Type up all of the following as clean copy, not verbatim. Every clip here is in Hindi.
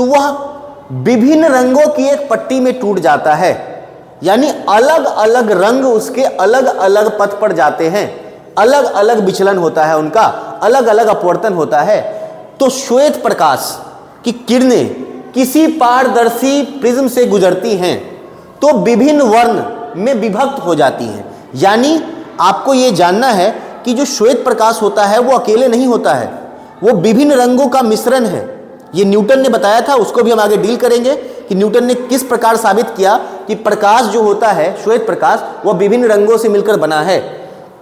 तो वह विभिन्न रंगों की एक पट्टी में टूट जाता है, यानी अलग अलग रंग उसके अलग अलग पथ पर जाते हैं, अलग अलग विचलन होता है उनका, अलग अलग अपवर्तन होता है। तो श्वेत प्रकाश की किरणें किसी पारदर्शी प्रिज्म से गुजरती हैं तो विभिन्न वर्ण में विभक्त हो जाती हैं। यानी आपको यह जानना है कि जो श्वेत प्रकाश होता है वो अकेले नहीं होता है, वो विभिन्न रंगों का मिश्रण है। ये न्यूटन ने बताया था, उसको भी हम आगे डील करेंगे कि न्यूटन ने किस प्रकार साबित किया कि प्रकाश जो होता है, श्वेत प्रकाश, वह विभिन्न रंगों से मिलकर बना है।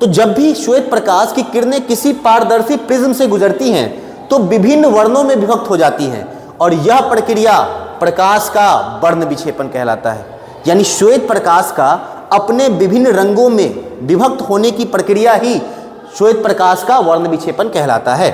तो जब भी श्वेत प्रकाश की किरणें किसी पारदर्शी प्रिज्म से गुजरती हैं तो विभिन्न वर्णों में विभक्त हो जाती हैं, और यह प्रक्रिया प्रकाश का वर्ण विक्षेपण कहलाता है। यानी श्वेत प्रकाश का अपने विभिन्न रंगों में विभक्त होने की प्रक्रिया ही श्वेत प्रकाश का वर्ण विक्षेपण कहलाता है।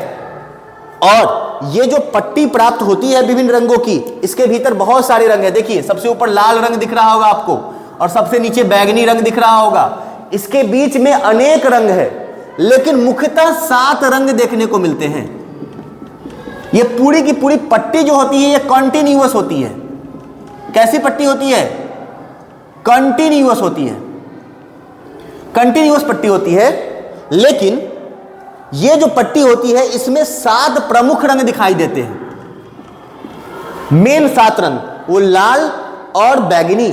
और ये जो पट्टी प्राप्त होती है विभिन्न रंगों की, इसके भीतर बहुत सारे रंग हैं। देखिए, सबसे ऊपर लाल रंग दिख रहा होगा आपको, और सबसे नीचे बैगनी रंग दिख रहा होगा। इसके बीच में अनेक रंग है, लेकिन मुख्यतः 7 रंग देखने को मिलते हैं। ये पूरी की पूरी पट्टी जो होती है ये कंटिन्यूअस होती है। कैसी पट्टी होती है? कंटिन्यूअस होती है, कंटिन्यूअस पट्टी होती है। लेकिन ये जो पट्टी होती है इसमें 7 प्रमुख रंग दिखाई देते हैं। मेन 7 रंग, वो लाल और बैगनी।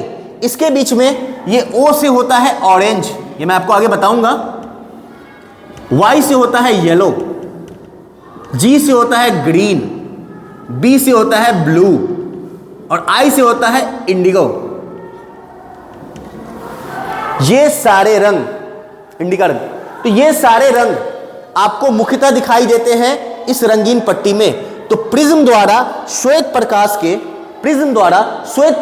इसके बीच में ये O से होता है ऑरेंज, ये मैं आपको आगे बताऊंगा। Y से होता है येलो, G से होता है ग्रीन, B से होता है ब्लू, और I से होता है इंडिगो। ये सारे रंग, इंडिका रंग, तो ये सारे रंग आपको मुख्यतः दिखाई देते हैं इस रंगीन पट्टी में। तो प्रिज्म द्वारा श्वेत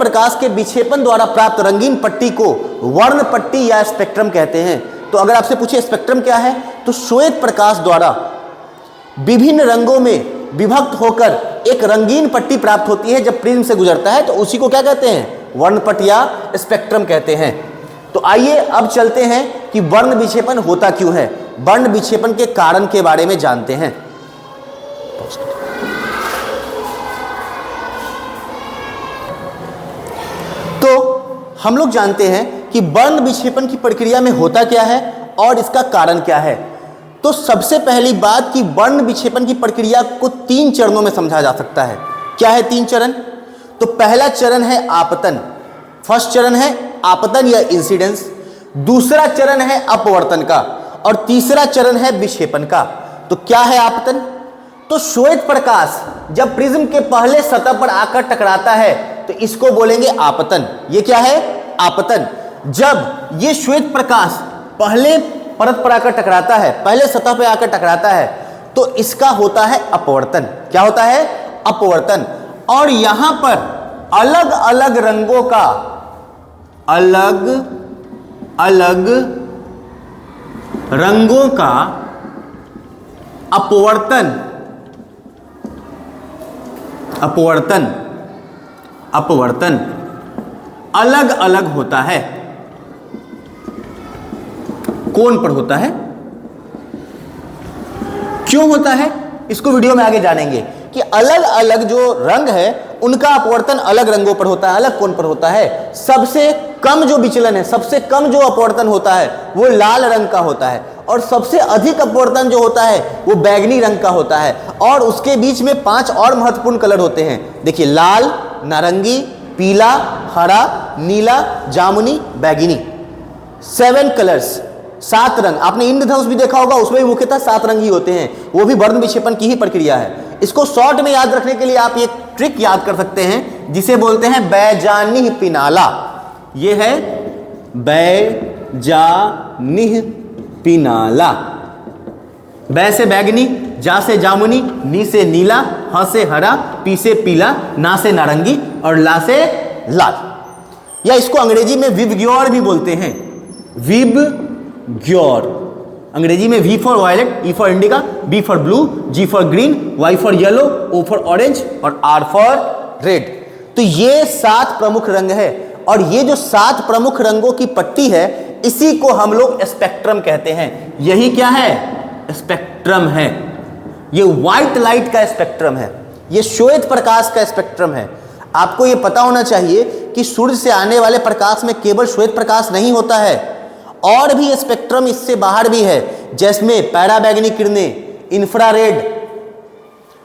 प्रकाश के विक्षेपण द्वारा प्राप्त रंगीन पट्टी को वर्ण पट्टी या स्पेक्ट्रम कहते हैं। तो अगर आपसे पूछे स्पेक्ट्रम क्या है, तो श्वेत प्रकाश द्वारा विभिन्न रंगों में विभक्त होकर एक रंगीन पट्टी प्राप्त होती है जब प्रिज्म से गुजरता है, तो उसी को क्या कहते हैं? वर्णपट या स्पेक्ट्रम कहते हैं। तो आइए अब चलते हैं कि वर्ण विक्षेपण होता क्यों है, वर्ण विक्षेपण के कारण के बारे में जानते हैं। तो हम लोग जानते हैं कि वर्ण विक्षेपण की प्रक्रिया में होता क्या है और इसका कारण क्या है। तो सबसे पहली बात कि वर्ण विक्षेपण की प्रक्रिया को 3 चरणों में समझा जा सकता है। क्या है 3 चरण? तो पहला चरण है आपतन, फर्स्ट चरण है आपतन या इंसिडेंस, दूसरा चरण है अपवर्तन का, और तीसरा चरण है विक्षेपण का। तो क्या है आपतन? तो श्वेत प्रकाश जब प्रिज्म के पहले सतह पर आकर टकराता है तो इसको बोलेंगे आपतन। ये क्या है? आपतन। जब ये श्वेत प्रकाश पहले परत पर आकर टकराता है, पहले सतह पर आकर टकराता है, तो इसका होता है अपवर्तन। क्या होता है? अपवर्तन। और यहां पर अलग अलग रंगों का अलग अलग रंगों का अपवर्तन अपवर्तन अपवर्तन अलग अलग होता है। कौन पर होता है, क्यों होता है, इसको वीडियो में आगे जानेंगे कि अलग अलग जो रंग है उनका अपवर्तन अलग रंगों पर होता है, अलग कौन पर होता है। सबसे कम जो विचलन है, सबसे कम जो अपवर्तन होता है वो लाल रंग का होता है, और सबसे अधिक अपवर्तन जो होता है वो बैगनी रंग का होता है। और उसके बीच में 5 और महत्वपूर्ण कलर होते हैं। देखिए, लाल, नारंगी, पीला, हरा, नीला, जामुनी, बैगनी, 7 कलर्स, 7 रंग। आपने इंद्रधनुष भी देखा होगा, उसमें भी मुख्यतः 7 रंग ही होते हैं, वो भी वर्ण विक्षेपण की ही प्रक्रिया है। इसको शॉर्ट में याद रखने के लिए आप एक ट्रिक याद कर सकते हैं जिसे बोलते हैं बैजानिह पिनाला। ये है बैजानिह पिनाला। बै से बैगनी, जा से जामुनी, नी से नीला, ह से हरा, पी से पीला, ना से नारंगी, और ला से लाल। या इसको अंग्रेजी में विबग्योर भी बोलते हैं, विबग्योर। अंग्रेजी में V for violet, E for indigo, B for blue, G for green, Y for yellow, O for orange, और R फॉर रेड। तो ये 7 प्रमुख रंग है, और ये जो 7 प्रमुख रंगों की पट्टी है इसी को हम लोग स्पेक्ट्रम कहते हैं। यही क्या है? स्पेक्ट्रम है। ये व्हाइट लाइट का स्पेक्ट्रम है। ये श्वेत प्रकाश का स्पेक्ट्रम है। आपको ये पता होना चाहिए कि सूर्य से आने वाले प्रकाश में केवल श्वेत प्रकाश नहीं होता है, और भी स्पेक्ट्रम इससे बाहर भी है, जिसमें पैराबैंगनी किरणें, इंफ्रारेड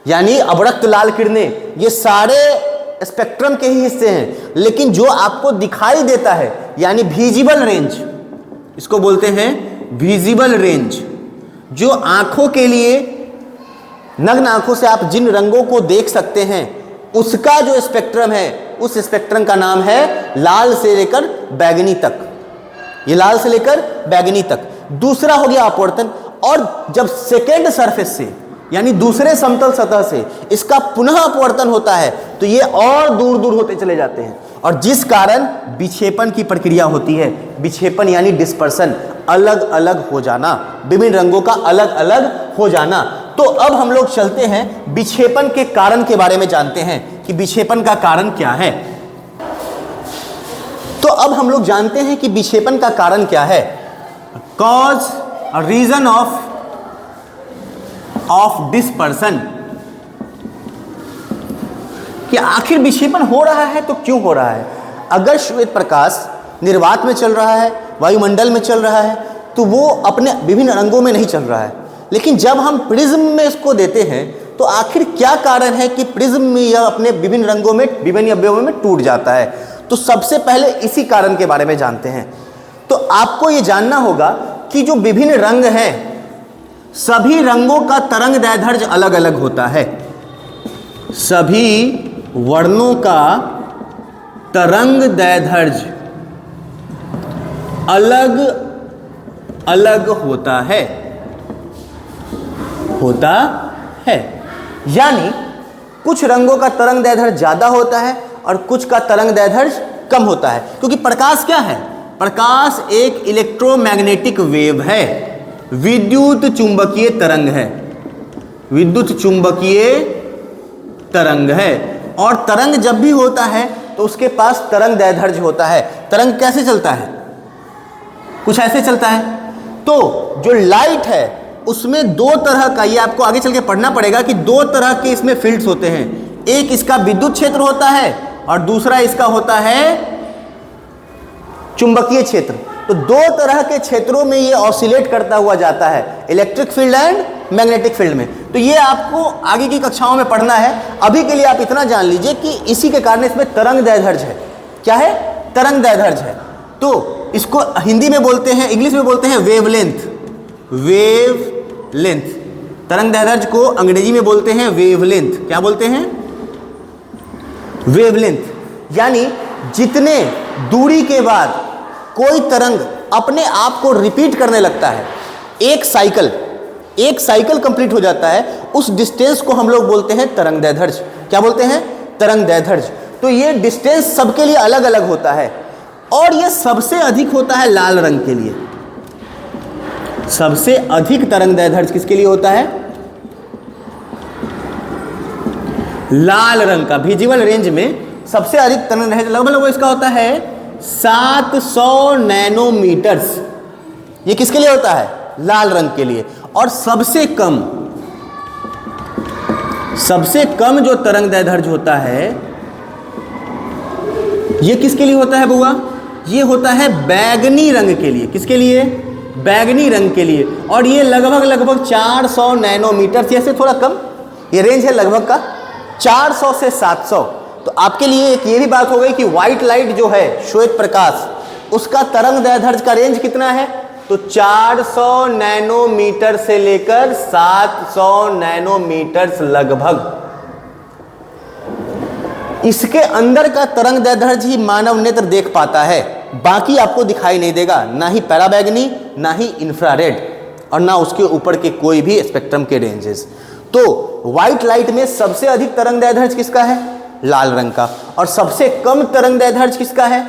यानी अवरक्त लाल किरणें, ये सारे स्पेक्ट्रम के ही हिस्से हैं। लेकिन जो आपको दिखाई देता है यानी विजिबल रेंज, इसको बोलते हैं विजिबल रेंज, जो आंखों के लिए, नग्न आंखों से आप जिन रंगों को देख सकते हैं उसका जो स्पेक्ट्रम है, उस स्पेक्ट्रम का नाम है लाल से लेकर बैगनी तक। ये लाल से लेकर बैगनी तक। दूसरा हो गया अपवर्तन, और जब सेकेंड सरफेस से यानी दूसरे समतल सतह से इसका पुनः अपवर्तन होता है तो ये और दूर दूर होते चले जाते हैं, और जिस कारण विक्षेपण की प्रक्रिया होती है। विक्षेपण यानी डिस्पर्सन, अलग अलग हो जाना, विभिन्न रंगों का अलग अलग हो जाना। तो अब हम लोग चलते हैं विक्षेपण के कारण के बारे में जानते हैं कि विक्षेपण का कारण क्या है। तो अब हम लोग जानते हैं कि विक्षेपण का कारण क्या है। कॉज और रीजन ऑफ डिस्पर्सन, कि आखिर विक्षेपण हो रहा है तो क्यों हो रहा है। अगर श्वेत प्रकाश निर्वात में चल रहा है, वायुमंडल में चल रहा है, तो वो अपने विभिन्न रंगों में नहीं चल रहा है। लेकिन जब हम प्रिज्म में इसको देते हैं तो आखिर क्या कारण है कि प्रिज्म में यह अपने विभिन्न रंगों में, विभिन्न अवयवों में टूट जाता है। तो सबसे पहले इसी कारण के बारे में जानते हैं। तो आपको ये जानना होगा कि जो विभिन्न रंग हैं, सभी रंगों का तरंग दैर्ध्य अलग अलग होता है। सभी वर्णों का तरंग दैर्ध्य अलग अलग होता है। यानी कुछ रंगों का तरंग दैर्ध्य ज्यादा होता है और कुछ का तरंग दैर्ध्य कम होता है, क्योंकि प्रकाश क्या है? प्रकाश एक इलेक्ट्रोमैग्नेटिक वेव है, विद्युत चुंबकीय तरंग है, विद्युत चुंबकीय तरंग है। और तरंग जब भी होता है तो उसके पास तरंग दैर्ध्य होता है। तरंग कैसे चलता है? कुछ ऐसे चलता है। तो जो लाइट है उसमें दो तरह का, ये आपको आगे चल के पढ़ना पड़ेगा कि दो तरह के इसमें फील्ड्स होते हैं। एक इसका विद्युत क्षेत्र होता है और दूसरा इसका होता है चुंबकीय क्षेत्र। तो दो तरह के क्षेत्रों में ये ऑसिलेट करता हुआ जाता है, electric field and magnetic field में। तो ये आपको आगे की कक्षाओं में पढ़ना है। अभी के लिए आप इतना जान लीजिए कि इसी के कारण इसमें तरंग दैर्ध्य है। क्या है? तरंग दैर्ध्य है। तो इसको हिंदी में बोलते हैं, इंग्लिश में बोलते हैं वेवलेंथ। वेवलेंथ। तरंग दैर्ध्य को अंग्रेजी में बोलते हैं वेवलेंथ। क्या बोलते हैं? वेवलेंथ। यानी जितने दूरी के बाद कोई तरंग अपने आप को रिपीट करने लगता है, एक साइकिल कंप्लीट हो जाता है, उस डिस्टेंस को हम लोग बोलते हैं तरंग दैर्ध्य। क्या बोलते हैं? तरंग दैर्ध्य। तो ये डिस्टेंस सबके लिए अलग अलग होता है, और ये सबसे अधिक होता है लाल रंग के लिए। सबसे अधिक तरंग दैर्ध्य किसके लिए होता है? लाल रंग का। विजिबल रेंज में सबसे अधिक तरंग दैर्ध्य लगभग इसका होता है 700 नैनोमीटर्स। ये किसके लिए होता है? लाल रंग के लिए। और सबसे कम जो तरंग दैर्ध्य होता है, ये किसके लिए होता है बुआ? ये होता है बैगनी रंग के लिए। किसके लिए? बैगनी रंग के लिए। और ये लगभग 400 नैनोमीटर, ऐसे थोड़ा कम ये रेंज है लगभग का, 400 से 700। तो आपके लिए एक ये भी बात हो गई कि व्हाइट लाइट जो है, श्वेत प्रकाश, उसका तरंग दैर्ध्य का रेंज कितना है? तो 400 नैनोमीटर से लेकर 700 नैनोमीटर लगभग। इसके अंदर का तरंग दैर्ध्य ही मानव नेत्र देख पाता है, बाकी आपको दिखाई नहीं देगा, ना ही पैराबैंगनी, ना ही इंफ्रारेड, और ना उसके ऊपर के कोई भी स्पेक्ट्रम के रेंजेस। तो व्हाइट लाइट में सबसे अधिक तरंग दैर्ध्य किसका है? लाल रंग का। और सबसे कम तरंग दैर्ध्य किसका है?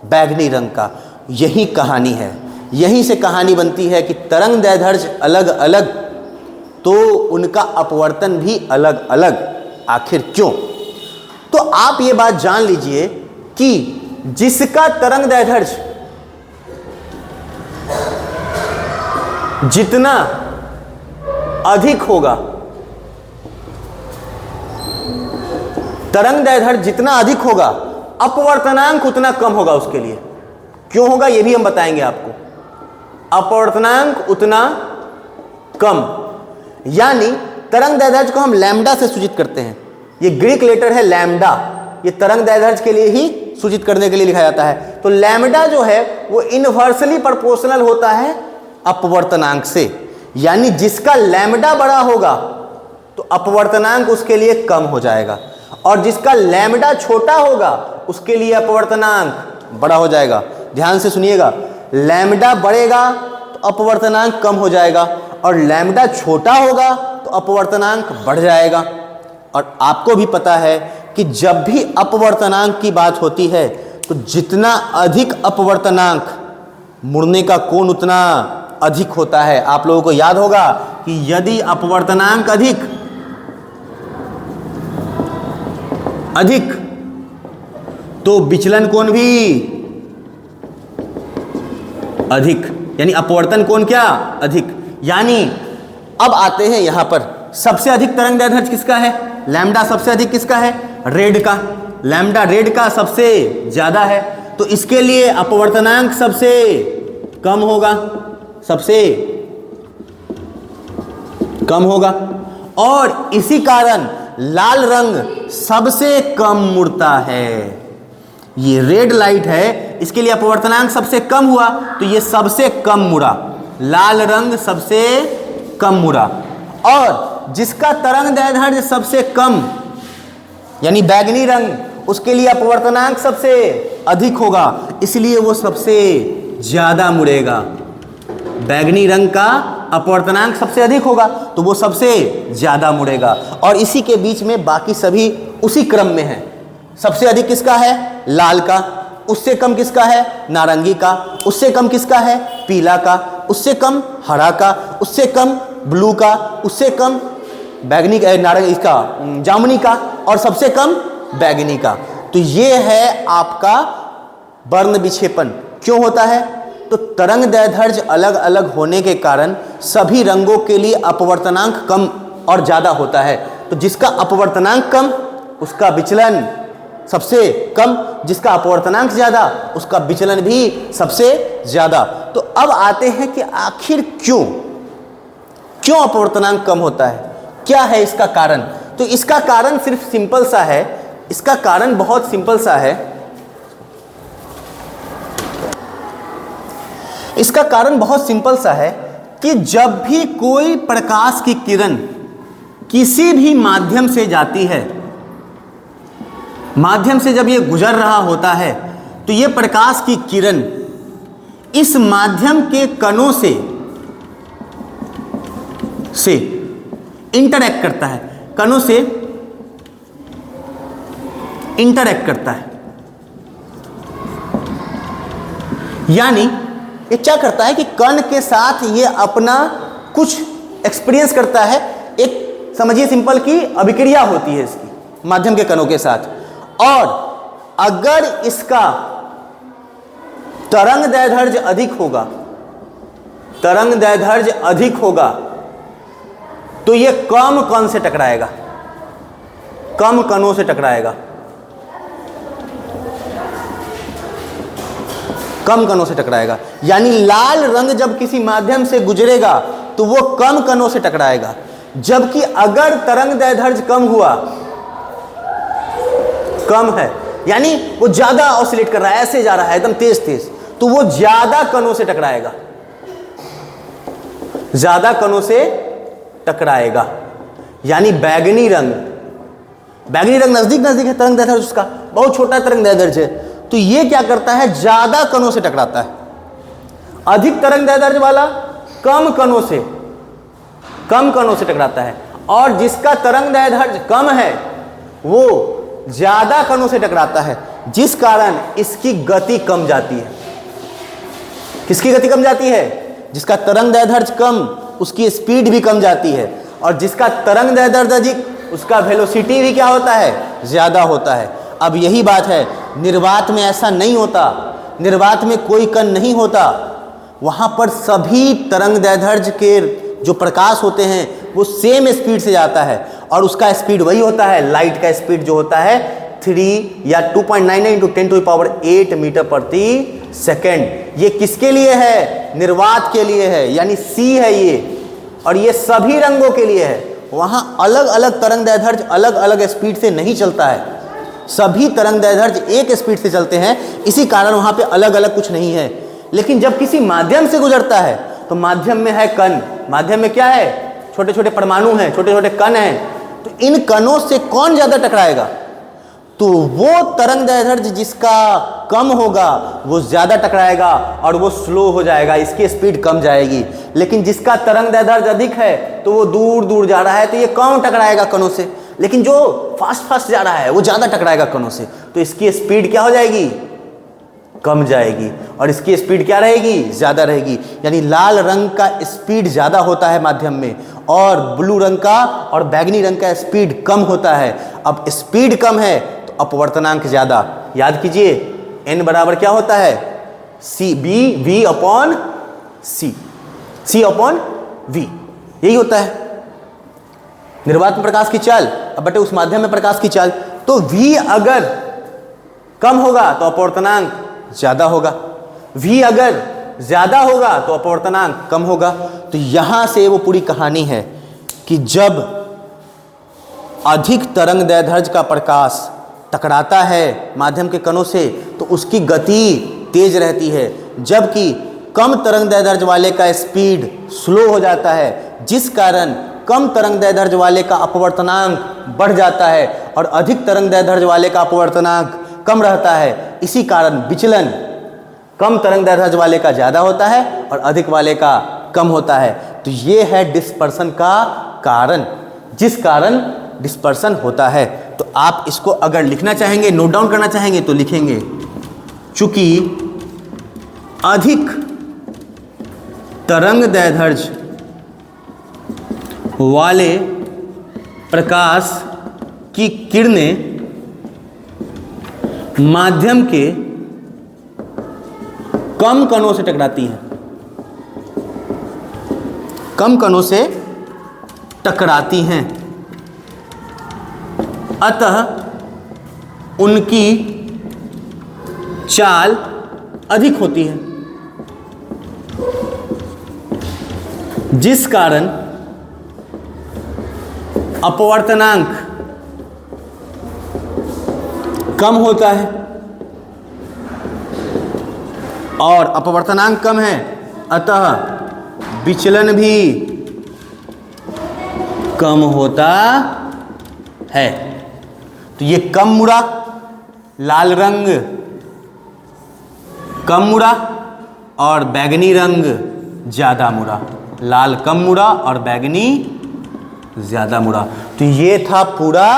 बैगनी रंग का। यही कहानी है, यहीं से कहानी बनती है कि तरंग दैर्ध्य अलग अलग तो उनका अपवर्तन भी अलग अलग। आखिर क्यों? तो आप ये बात जान लीजिए कि जिसका तरंग दैर्ध्य जितना अधिक होगा तरंग दैर्ध्य जितना अधिक होगा अपवर्तनांक उतना कम होगा उसके लिए। क्यों होगा ये भी हम बताएंगे आपको। अपवर्तनांक उतना कम, यानी तरंग दैर्ध्य को हम लैम्डा से सूचित करते हैं। ये ग्रीक लेटर है लैम्डा, ये तरंग दैर्ध्य के लिए ही सूचित करने के लिए लिखा जाता है। तो लैम्डा जो है वो इनवर्सली प्रोपोर्शनल होता है अपवर्तनांक से, यानी जिसका लैम्डा बड़ा होगा तो अपवर्तनांक उसके लिए कम हो जाएगा, और जिसका लैम्डा छोटा होगा उसके लिए अपवर्तनांक बड़ा हो जाएगा। ध्यान से सुनिएगा, लैम्डा बढ़ेगा तो अपवर्तनांक कम हो जाएगा, और लैम्डा छोटा होगा तो अपवर्तनांक बढ़ जाएगा। और आपको भी पता है कि जब भी अपवर्तनांक की बात होती है तो जितना अधिक अपवर्तनांक मुड़ने का कोण उतना अधिक होता है। आप लोगों को याद होगा कि यदि अपवर्तनांक अधिक तो विचलन कोण भी अधिक, यानी अपवर्तन कोण क्या अधिक। यानी अब आते हैं यहां पर, सबसे अधिक तरंग दैर्ध्य किसका है? लैम्डा सबसे अधिक किसका है? रेड का। लैम्डा रेड का सबसे ज्यादा है, तो इसके लिए अपवर्तनांक सबसे कम होगा, सबसे कम होगा। और इसी कारण लाल रंग सबसे कम मुड़ता है। ये रेड लाइट है, इसके लिए अपवर्तनांक सबसे कम हुआ तो ये सबसे कम मुड़ा, लाल रंग सबसे कम मुड़ा। और जिसका तरंग दैर्ध्य सबसे कम यानी बैगनी रंग, उसके लिए अपवर्तनांक सबसे अधिक होगा, इसलिए वो सबसे ज्यादा मुड़ेगा। बैगनी रंग का अपवर्तनांक सबसे अधिक होगा तो वो सबसे ज्यादा मुड़ेगा। और इसी के बीच में बाकी सभी उसी क्रम में है। सबसे अधिक किसका है? लाल का। उससे कम किसका है? नारंगी का। उससे कम किसका है? पीला का। उससे कम हरा का। उससे कम ब्लू का। उससे कम बैगनी नारंगी इसका जामुनी का, और सबसे कम बैगनी का। तो ये है आपका वर्ण विक्षेपण। क्यों होता है? तो तरंग दैर्ध्य अलग अलग होने के कारण सभी रंगों के लिए अपवर्तनांक कम और ज्यादा होता है। तो जिसका अपवर्तनांक कम उसका विचलन सबसे कम, जिसका अपवर्तनांक ज्यादा उसका विचलन भी सबसे ज्यादा। तो अब आते हैं कि आखिर क्यों अपवर्तनांक कम होता है, क्या है इसका कारण? तो इसका कारण सिर्फ सिंपल सा है, इसका कारण बहुत सिंपल सा है। इसका कारण बहुत सिंपल सा है कि जब भी कोई प्रकाश की किरण किसी भी माध्यम से जाती है, माध्यम से जब ये गुजर रहा होता है, तो ये प्रकाश की किरण इस माध्यम के कणों से इंटरैक्ट करता है, कणों से इंटरैक्ट करता है। यानी ये क्या करता है कि कण के साथ ये अपना कुछ एक्सपीरियंस करता है। एक समझिए सिंपल की अभिक्रिया होती है इसकी माध्यम के कणों के साथ। और अगर इसका तरंग दैर्ध्य अधिक होगा, तरंग दैर्ध्य अधिक होगा तो ये कम कण से टकराएगा, कम कणों से टकराएगा, कम कणों से टकराएगा। यानी लाल रंग जब किसी माध्यम से गुजरेगा तो वो कम कणों से टकराएगा। जबकि अगर तरंग दैर्ध्य कम हुआ, कम है यानी वो ज्यादा ऑसिलेट कर रहा है, ऐसे जा रहा है एकदम तेज तेज, तो वो ज्यादा कणों से टकराएगा, ज्यादा कणों से टकराएगा। यानी बैगनी रंग नजदीक नजदीक है तरंग दैर्ध्य उसका, बहुत छोटा तरंग दैर्ध्य है, तो ये क्या करता है? ज्यादा कणों से टकराता है। अधिक तरंग दैर्ध्य वाला कम कणों से टकराता है, और जिसका तरंग दैर्ध्य कम है वो ज्यादा कणों से टकराता है, जिस कारण इसकी गति कम जाती है। किसकी गति कम जाती है? जिसका तरंग दैर्ध्य कम उसकी स्पीड भी कम जाती है, और जिसका तरंग दैर्ध्य अधिक उसका वेलोसिटी भी क्या होता है? ज्यादा होता है। अब यही बात है, निर्वात में ऐसा नहीं होता। निर्वात में कोई कण नहीं होता, वहां पर सभी तरंग दैर्ध्य के जो प्रकाश होते हैं वो सेम स्पीड से जाता है, और उसका स्पीड वही होता है, लाइट का स्पीड जो होता है 3 या 2.99 × 10⁸ मीटर प्रति सेकेंड। ये किसके लिए है? निर्वात के लिए है, यानी सी है ये, और ये सभी रंगों के लिए है। वहां अलग अलग तरंगदैर्ध्य अलग अलग स्पीड से नहीं चलता है, सभी तरंगदैर्ध्य एक स्पीड से चलते हैं, इसी कारण वहां पे अलग अलग कुछ नहीं है। लेकिन जब किसी माध्यम से गुजरता है तो माध्यम में है कण, माध्यम में क्या है? छोटे छोटे परमाणु हैं, छोटे छोटे कण हैं। तो इन कणों से कौन ज्यादा टकराएगा? तो वो तरंगदैर्ध्य जिसका कम होगा वो ज्यादा टकराएगा और वो स्लो हो जाएगा, इसकी स्पीड कम जाएगी। लेकिन जिसका तरंगदैर्ध्य अधिक है तो वो दूर दूर जा रहा है, तो ये कम टकराएगा कणों से। लेकिन जो फास्ट फास्ट जा रहा है वो ज्यादा टकराएगा कणों से, तो इसकी स्पीड क्या हो जाएगी? कम जाएगी, और इसकी स्पीड क्या रहेगी? ज्यादा रहेगी। यानी लाल रंग का स्पीड ज्यादा होता है माध्यम में, और ब्लू रंग का और बैगनी रंग का स्पीड कम होता है। अब स्पीड कम है तो अपवर्तनांक ज्यादा। याद कीजिए n बराबर क्या होता है? C B V upon C, C upon V, यही होता है निर्वात में प्रकाश की चाल अब बटे उस माध्यम में प्रकाश की चाल। तो v अगर कम होगा तो अपवर्तनांक ज्यादा होगा, v अगर ज्यादा होगा तो अपवर्तनांक कम होगा। तो यहां से वो पूरी कहानी है कि जब अधिक तरंगदैर्ध्य का प्रकाश टकराता है माध्यम के कणों से तो उसकी गति तेज रहती है, जबकि कम तरंगदैर्ध्य वाले का स्पीड स्लो हो जाता है, जिस कारण कम तरंगदैर्ध्य वाले का अपवर्तनांक बढ़ जाता है और अधिक तरंगदैर्ध्य वाले का अपवर्तनांक कम रहता है। इसी कारण विचलन कम तरंगदैर्ध्य वाले का ज़्यादा होता है और अधिक वाले का कम होता है। तो ये है डिस्पर्सन का कारण, जिस कारण डिस्पर्सन होता है। तो आप इसको अगर लिखना चाहेंगे, नोट डाउन करना चाहेंगे तो लिखेंगे, चूंकि अधिक तरंगदैर्ध्य वाले प्रकाश की किरणें माध्यम के कम कणों से टकराती हैं, कम कणों से टकराती हैं, अतः उनकी चाल अधिक होती है, जिस कारण अपवर्तनांक कम होता है। और अपवर्तनांक कम है अतः विचलन भी कम होता है। तो ये कम मुड़ा लाल रंग कम मुड़ा और बैगनी रंग ज्यादा मुड़ा, लाल कम मुड़ा और बैगनी ज्यादा मुड़ा। तो ये था पूरा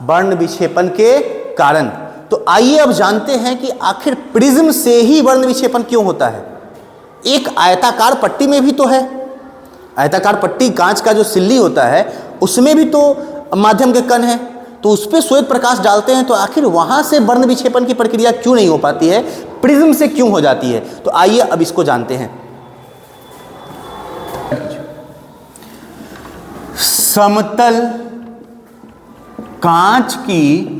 वर्ण विक्षेपण के कारण। तो आइए अब जानते हैं कि आखिर प्रिज्म से ही वर्ण विक्षेपण क्यों होता है। एक आयताकार पट्टी में भी तो है, आयताकार पट्टी कांच का जो सिल्ली होता है उसमें भी तो माध्यम के कण है, तो उस पर श्वेत प्रकाश डालते हैं, तो आखिर वहां से वर्ण विक्षेपण की प्रक्रिया क्यों नहीं हो पाती है, प्रिज्म से क्यों हो जाती है। तो आइए अब इसको जानते हैं। समतल कांच की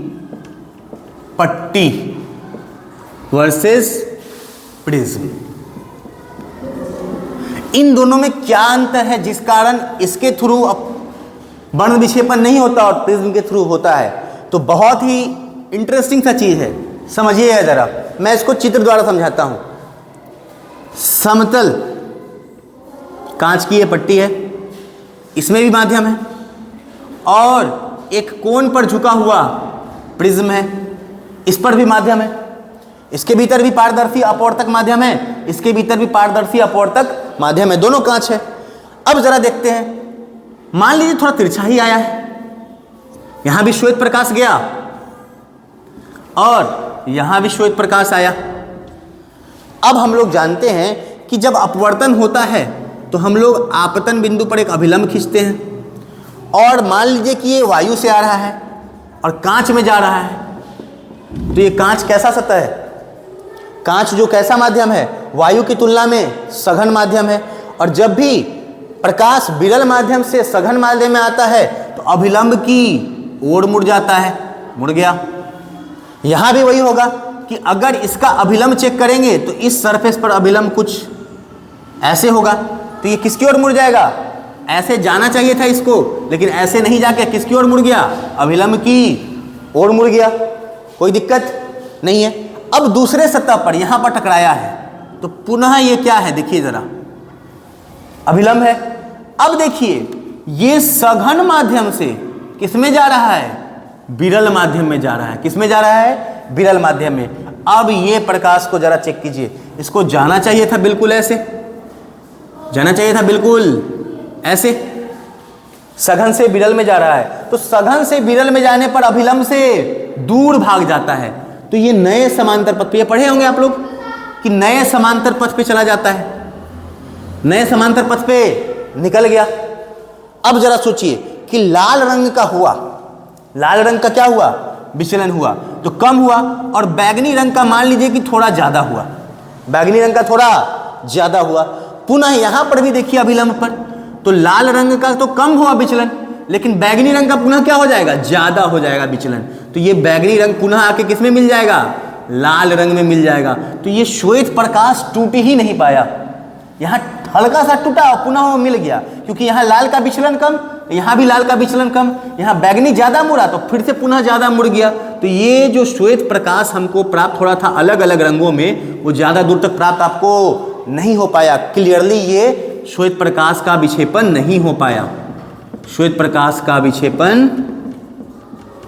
पट्टी वर्सेस प्रिज्म, इन दोनों में क्या अंतर है जिस कारण इसके थ्रू वर्ण विक्षेपण नहीं होता और प्रिज्म के थ्रू होता है। तो बहुत ही इंटरेस्टिंग सा चीज है, समझिए जरा, मैं इसको चित्र द्वारा समझाता हूं। समतल कांच की ये पट्टी है, इसमें भी माध्यम है, और एक कोण पर झुका हुआ प्रिज्म है, इस पर भी माध्यम है, इसके भीतर भी पारदर्शी अपवर्तक माध्यम है, इसके भीतर भी पारदर्शी अपवर्तक माध्यम है, दोनों कांच है। अब जरा देखते हैं, मान लीजिए थोड़ा तिरछा ही आया है, यहां भी श्वेत प्रकाश गया और यहां भी श्वेत प्रकाश आया। अब हम लोग जानते हैं कि जब अपवर्तन होता है तो हम लोग आपतन बिंदु पर एक अभिलंब खींचते हैं, और मान लीजिए कि ये वायु से आ रहा है और कांच में जा रहा है, तो ये कांच कैसा सतह है, कांच जो कैसा माध्यम है, वायु की तुलना में सघन माध्यम है। और जब भी प्रकाश विरल माध्यम से सघन माध्यम में आता है तो तो अभिलंब की ओर मुड़ जाता है, मुड़ गया। यहां भी वही होगा कि अगर इसका अभिलंब चेक करेंगे तो इस सरफेस पर अभिलंब कुछ ऐसे होगा, तो ये किसकी ओर मुड़ जाएगा, ऐसे जाना चाहिए था इसको, लेकिन ऐसे नहीं जाके किसकी ओर मुड़ गया, अभिलंब की ओर मुड़ गया। कोई दिक्कत नहीं है। अब दूसरे सतह पर यहां पर टकराया है तो पुनः ये क्या है, देखिए जरा, अभिलंब है। अब देखिए ये सघन माध्यम से किसमें जा रहा है, विरल माध्यम में जा रहा है। किसमें जा रहा है, विरल माध्यम में। अब ये प्रकाश को जरा चेक कीजिए, इसको जाना चाहिए था बिल्कुल ऐसे, जाना चाहिए था बिल्कुल ऐसे, सघन से विरल में जा रहा है। तो सघन से विरल में जाने पर अभिलंब से दूर भाग जाता है, तो ये नए समांतर पथ पे, ये पढ़े होंगे आप लोग कि नए समांतर पथ पे चला जाता है, नए समांतर पथ पे निकल गया। अब जरा सोचिए कि लाल रंग का हुआ, लाल रंग का क्या हुआ, विचलन हुआ, तो कम हुआ, और बैगनी रंग का मान लीजिए कि थोड़ा ज्यादा हुआ, बैगनी रंग का थोड़ा ज्यादा हुआ। पुनः यहां पर भी देखिए अभिलंब पर, तो लाल रंग का तो कम हुआ विचलन, लेकिन बैगनी रंग का पुनः क्या हो जाएगा, ज्यादा हो जाएगा विचलन। तो ये बैगनी रंग पुनः आके किसमें मिल जाएगा, लाल रंग में मिल जाएगा। तो ये श्वेत प्रकाश टूट ही नहीं पाया, यहां हल्का सा टूटा और पुनः वो मिल गया, क्योंकि यहां लाल का विचलन कम, यहां भी लाल का विचलन कम, यहां बैगनी ज्यादा मुड़ा तो फिर से पुनः ज्यादा मुड़ गया। तो ये जो श्वेत प्रकाश हमको प्राप्त हो रहा था अलग अलग रंगों में, वो ज्यादा दूर तक प्राप्त आपको नहीं हो पाया। क्लियरली ये श्वेत प्रकाश का विक्षेपण नहीं हो पाया, श्वेत प्रकाश का विक्षेपण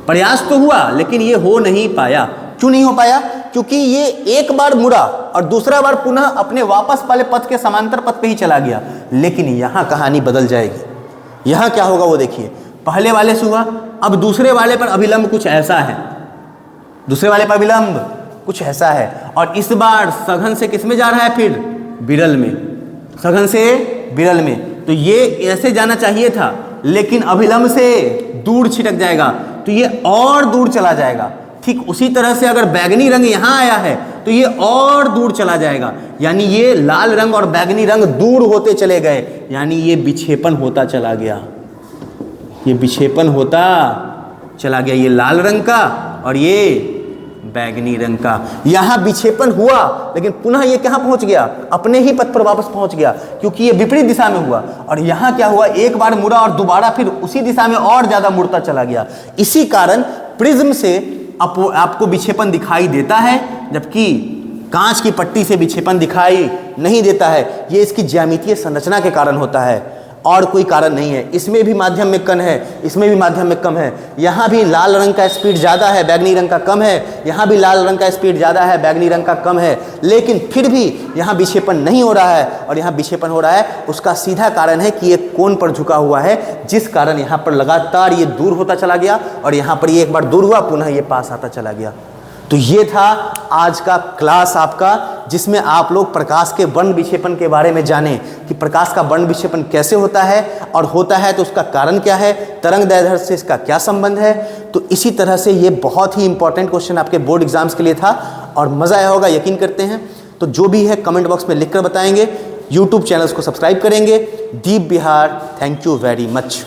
प्रयास तो हुआ लेकिन ये हो नहीं पाया। क्यों नहीं हो पाया, क्योंकि ये एक बार मुड़ा और दूसरा बार पुनः अपने वापस वाले पथ के समांतर पथ पे ही चला गया। लेकिन यहां कहानी बदल जाएगी, यहां क्या होगा वो देखिए। पहले वाले से हुआ, अब दूसरे वाले पर अभिलंब कुछ ऐसा है, दूसरे वाले पर अभिलंब कुछ ऐसा है, और इस बार सघन से किस में जा रहा है, फिर विरल में, सघन से विरल में। तो ये ऐसे जाना चाहिए था, लेकिन अभिलंब से दूर छिटक जाएगा, तो ये और दूर चला जाएगा। ठीक उसी तरह से अगर बैगनी रंग यहां आया है तो ये और दूर चला जाएगा, यानी ये लाल रंग और बैगनी रंग दूर होते चले गए, यानी ये विक्षेपण होता चला गया, ये विक्षेपण होता चला गया, ये लाल रंग का और ये बैगनी रंग का। यहां विक्षेपण हुआ लेकिन पुनः ये कहां पहुंच गया, अपने ही पथ पर वापस पहुंच गया, क्योंकि ये विपरीत दिशा में हुआ। और यहां क्या हुआ, एक बार मुड़ा और दोबारा फिर उसी दिशा में और ज्यादा मुड़ता चला गया। इसी कारण प्रिज्म से आपको विक्षेपण दिखाई देता है, जबकि कांच की पट्टी से विक्षेपण दिखाई नहीं देता है। ये इसकी ज्यामितीय संरचना के कारण होता है, और कोई कारण नहीं है। इसमें भी माध्यम में कम है, इसमें भी माध्यम में कम है। यहाँ भी लाल रंग का स्पीड ज़्यादा है, बैगनी रंग का कम है। यहाँ भी लाल रंग का स्पीड ज़्यादा है, बैगनी रंग का कम है। लेकिन फिर भी यहाँ विक्षेपण नहीं हो रहा है, और यहाँ विक्षेपण हो रहा है। उसका सीधा कारण है कि ये कोण पर झुका हुआ है, जिस कारण यहाँ पर लगातार ये दूर होता चला गया, और यहाँ पर ये एक बार दूर हुआ, पुनः ये पास आता चला गया। तो ये था आज का क्लास आपका, जिसमें आप लोग प्रकाश के वर्ण विक्षेपण के बारे में जाने कि प्रकाश का वर्ण विक्षेपण कैसे होता है, और होता है तो उसका कारण क्या है, तरंग दैर्ध्य से इसका क्या संबंध है। तो इसी तरह से ये बहुत ही इंपॉर्टेंट क्वेश्चन आपके बोर्ड एग्जाम्स के लिए था, और मज़ा आया होगा यकीन करते हैं। तो जो भी है कमेंट बॉक्स में लिख कर बताएंगे, यूट्यूब चैनल्स को सब्सक्राइब करेंगे। Deep Bihar, thank you very much.